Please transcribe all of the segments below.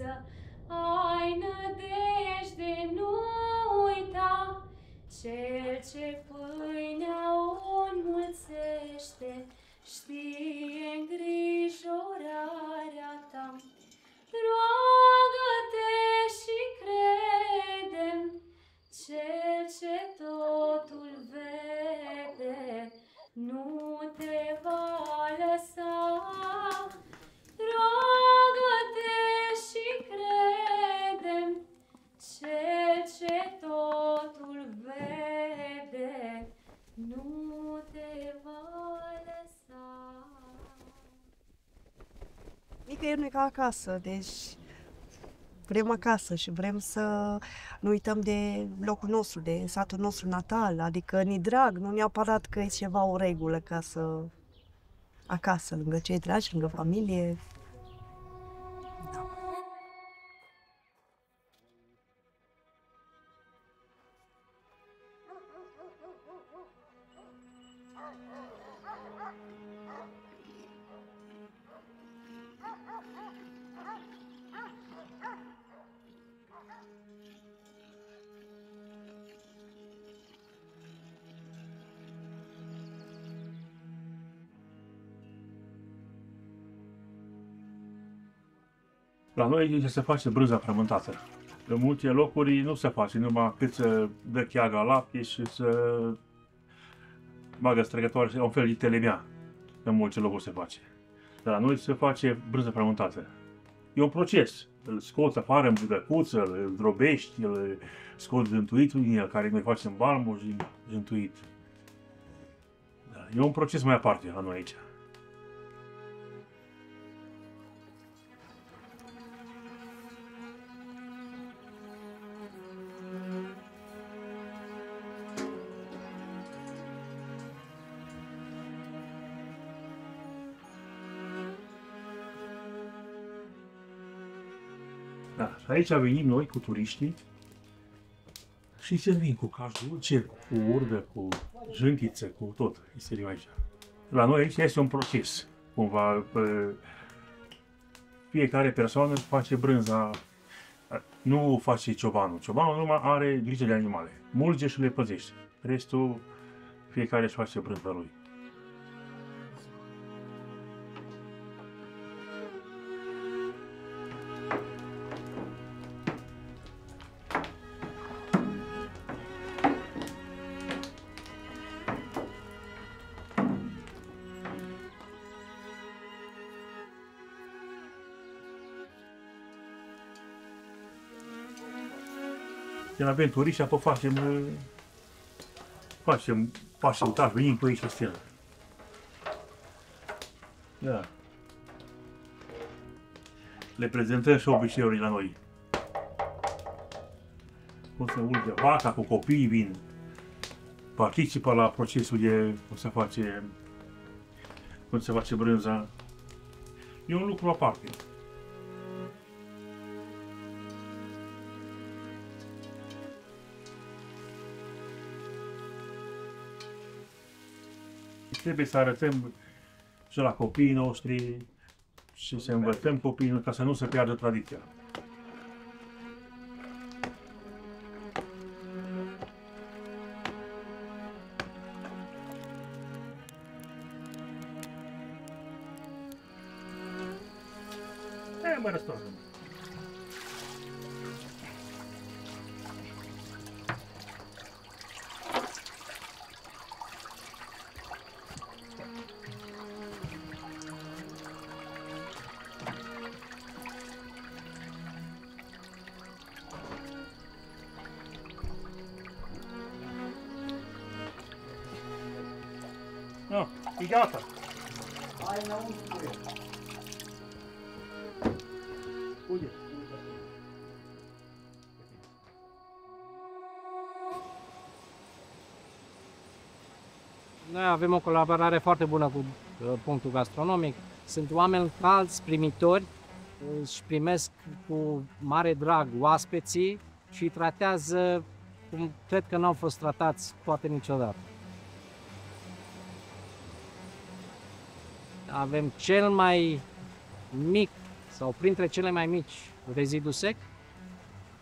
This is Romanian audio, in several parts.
viață, ai nădejde, nu uita. Cel ce pâinea o înmulțește, știe îngrijorarea ta. Roagă-te și crede, cel ce totul vede, nu te va lăsa. Roagă-te și crede, cel ce totul vede, nu te va lăsa. Nicăieri nu e ca acasă, deci vrem acasă și vrem să nu uităm de locul nostru, de satul nostru natal, adică ni drag, nu neapărat că e ceva o regulă ca să acasă, lângă cei dragi, lângă familie. Da. La noi se face brânza frământată. În multe locuri nu se face, numai cât să dă cheaga lapte și să bagă stregătoare, un fel de telemea. În multe locuri se face. Dar la noi se face brânză frământată. E un proces. Îl scoți afară în budăcuță, îl drobești, îl scoți dântuitul din el, care noi facem balmul și dântuit. Da, e un proces mai aparte la noi aici. Da, și aici venim noi cu turiștii și servim cu caș dulce, cu urdă, cu jântiță, cu tot. Îi servim aici. La noi aici este un proces. Cumva, fiecare persoană face brânza, nu face ciobanul. Ciobanul numai are grijă de animale. Mulge și le păzește. Restul, fiecare își face brânza lui. Când avem turiști, apoi facem pași în taș, venim cu ei și stelă. Da. Le prezentăm și obiceiurile la noi. Cum se urge vaca, cu copiii vin, participă la procesul de cum se face brânza. E un lucru aparte. Trebuie să arătăm și la copiii noștri și să învățăm copiii ca să nu se piardă tradiția. Mă răstoarnă. No, e gata. Hai înăuntru. Uite. Noi avem o colaborare foarte bună cu punctul gastronomic. Sunt oameni calți, primitori, își primesc cu mare drag oaspeții și îi tratează cum cred că n-au fost tratați poate niciodată. Avem cel mai mic sau printre cele mai mici rezidu sec,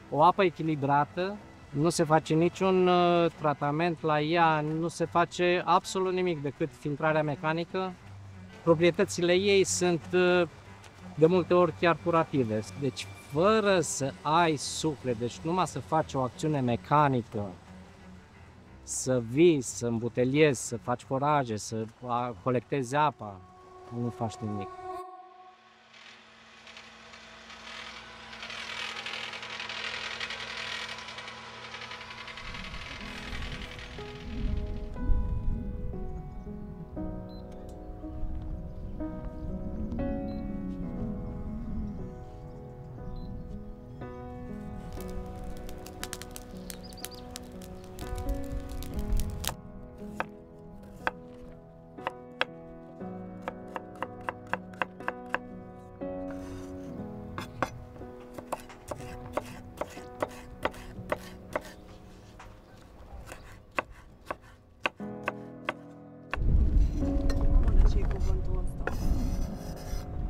o apă echilibrată, nu se face niciun tratament la ea, nu se face absolut nimic decât filtrarea mecanică. Proprietățile ei sunt de multe ori chiar curative, deci fără să ai suflet, deci numai să faci o acțiune mecanică, să vii, să îmbuteliezi, să faci foraje, să colectezi apa, nu faci nimic.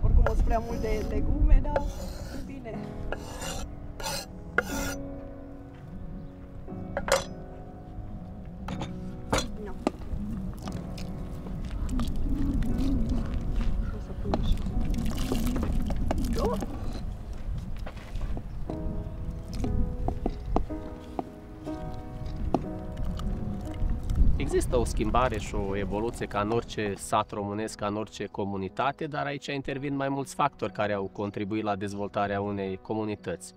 Oricum o prea mult de legume, dar bine. No. O să pun așa. Există o schimbare și o evoluție ca în orice sat românesc, ca în orice comunitate, dar aici intervin mai mulți factori care au contribuit la dezvoltarea unei comunități.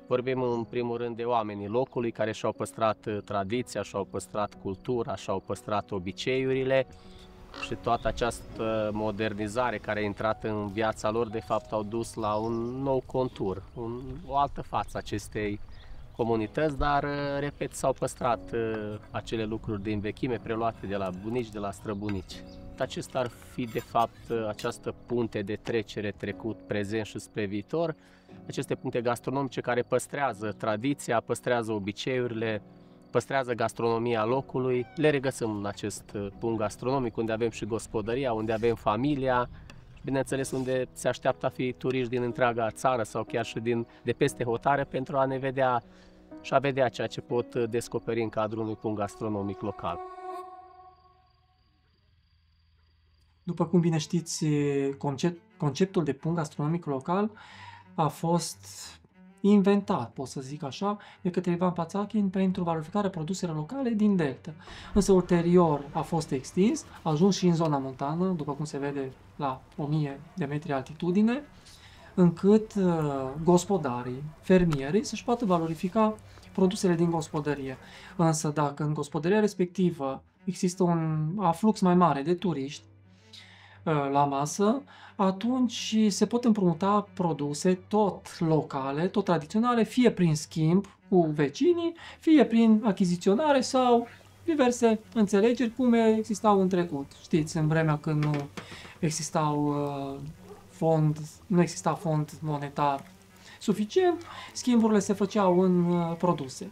Vorbim în primul rând de oamenii locului care și-au păstrat tradiția, și-au păstrat cultura, și-au păstrat obiceiurile și toată această modernizare care a intrat în viața lor, de fapt, au dus la un nou contur, o altă față acestei comunități, dar, repet, s-au păstrat acele lucruri din vechime preluate de la bunici, de la străbunici. Acesta ar fi, de fapt, această punte de trecere trecut, prezent și spre viitor, aceste puncte gastronomice care păstrează tradiția, păstrează obiceiurile, păstrează gastronomia locului. Le regăsim în acest punct gastronomic, unde avem și gospodăria, unde avem familia, bineînțeles unde se așteaptă a fi turiști din întreaga țară sau chiar și de peste hotare pentru a ne vedea și a vedea ceea ce pot descoperi în cadrul unui punct gastronomic local. După cum bine știți, conceptul de punct gastronomic local a fost inventat, pot să zic așa, de către Ivan Pațachin pentru valorificarea produselor locale din Delta. Însă ulterior a fost extins, a ajuns și în zona montană, după cum se vede la 1000 de metri altitudine, încât gospodarii, fermierii să-și poată valorifica produsele din gospodărie. Însă dacă în gospodăria respectivă există un aflux mai mare de turiști la masă, atunci se pot împrumuta produse tot locale, tot tradiționale, fie prin schimb cu vecinii, fie prin achiziționare sau diverse înțelegeri cum existau în trecut. Știți, în vremea când nu exista fond monetar suficient, schimburile se făceau în produse.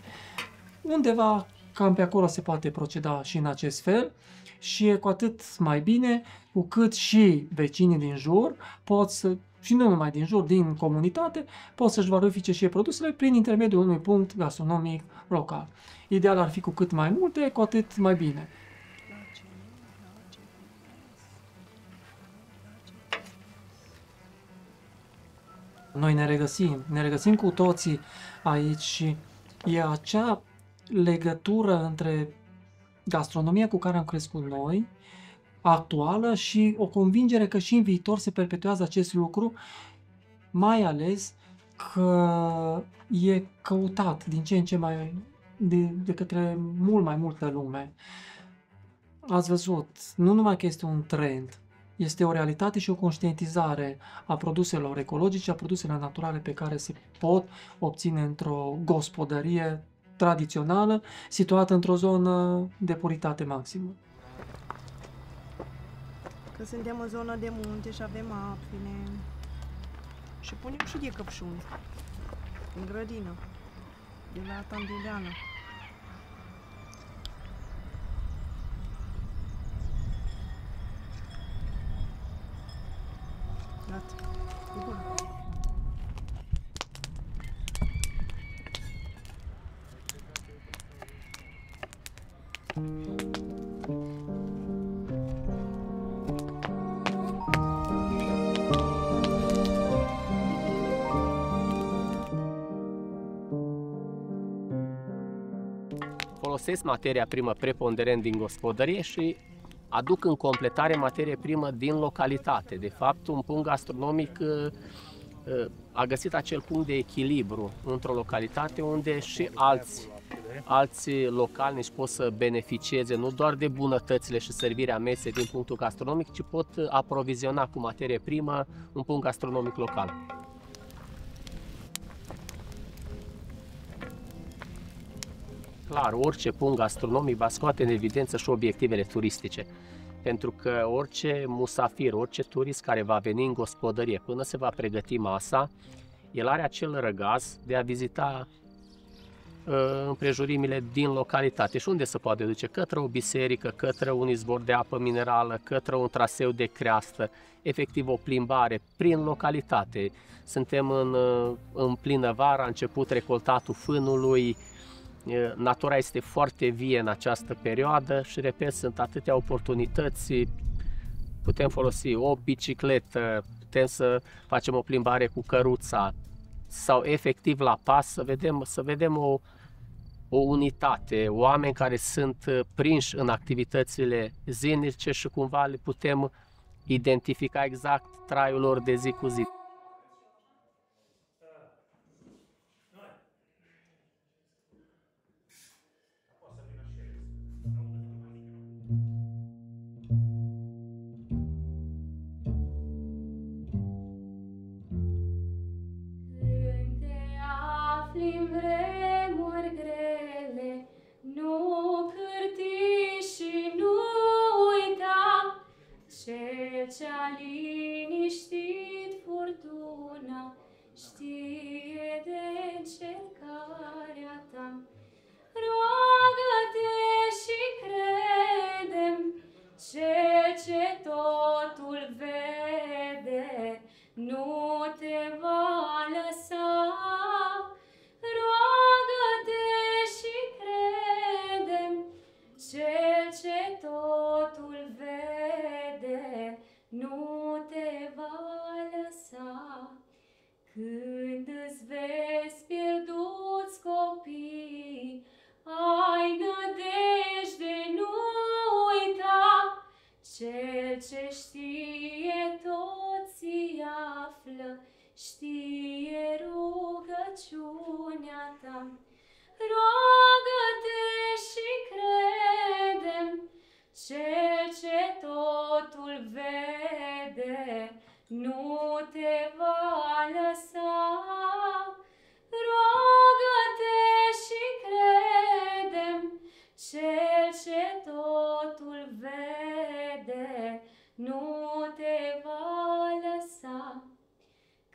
Undeva cam pe acolo se poate proceda și în acest fel și e cu atât mai bine cu cât și vecinii din jur pot să, și nu numai din jur, din comunitate, pot să-și valorifice și produsele prin intermediul unui punct gastronomic local. Ideal ar fi cu cât mai multe, cu atât mai bine. Noi ne regăsim cu toții aici și e acea legătură între gastronomia cu care am crescut noi, actuală, și o convingere că și în viitor se perpetuează acest lucru, mai ales că e căutat din ce în ce mai de către mult mai multă lume. Ați văzut, nu numai că este un trend, este o realitate și o conștientizare a produselor ecologice, a produselor naturale pe care se pot obține într-o gospodărie tradițională, situată într-o zonă de puritate maximă. Că suntem în zonă de munte și avem apine și punem și de căpșuni în grădină, de la Tanduleană. Gata. E bun. folosesc materia primă preponderent din gospodărie și aduc în completare materie primă din localitate. De fapt, un punct gastronomic a găsit acel punct de echilibru într-o localitate unde și alți localnici pot să beneficieze nu doar de bunătățile și servirea mesei din punctul gastronomic, ci pot aproviziona cu materie primă un punct gastronomic local. Clar, orice punct gastronomic va scoate în evidență și obiectivele turistice. Pentru că orice musafir, orice turist care va veni în gospodărie până se va pregăti masa, el are acel răgaz de a vizita împrejurimile din localitate și unde se poate duce? Către o biserică, către un izvor de apă minerală, către un traseu de creastă, efectiv o plimbare prin localitate. Suntem în plină vară, a început recoltatul fânului, natura este foarte vie în această perioadă și, repet, sunt atâtea oportunități. Putem folosi o bicicletă, putem să facem o plimbare cu căruța sau efectiv la pas să vedem o unitate, oameni care sunt prinși în activitățile zilnice și cumva le putem identifica exact traiul lor de zi cu zi. Când te afli în vremuri grele, nu cârti și nu uita, cel ce-a liniștit furtuna știe de încercarea ta. Roagă-te și crede-mi, cel ce totul vede nu te va lăsa. Roagă-te și crede-mi, cel ce totul vede nu te va lăsa. Când îți vezi pierduți copii, ai nădejde, nu uita, cel ce știe tot ți află, știe rugăciunea ta. Roagă-te și crede-mi, cel ce totul vede nu te va lăsa. Roagă-te și crede-mi, cel ce totul vede nu te va lăsa.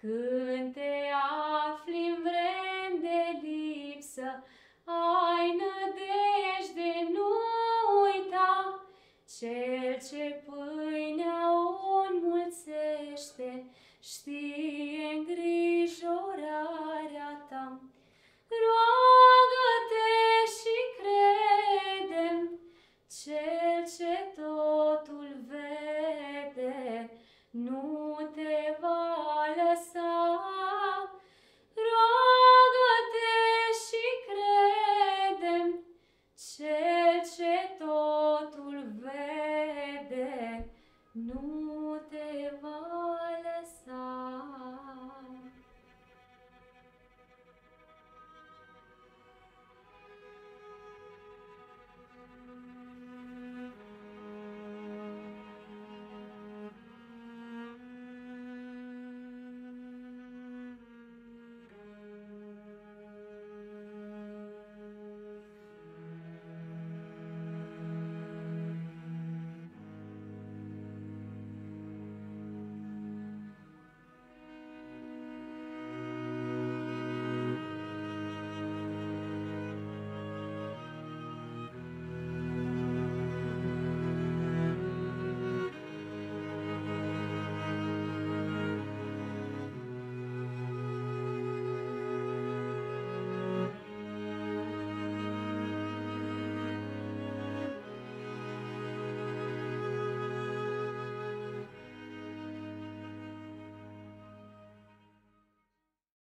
Când te afli în vrem de lipsă, ai nădejde, nu uita, cel ce pâinea o înmulțește știe îngrijorarea ta. Roagă-te și crede-mi, cel ce totul vede nu te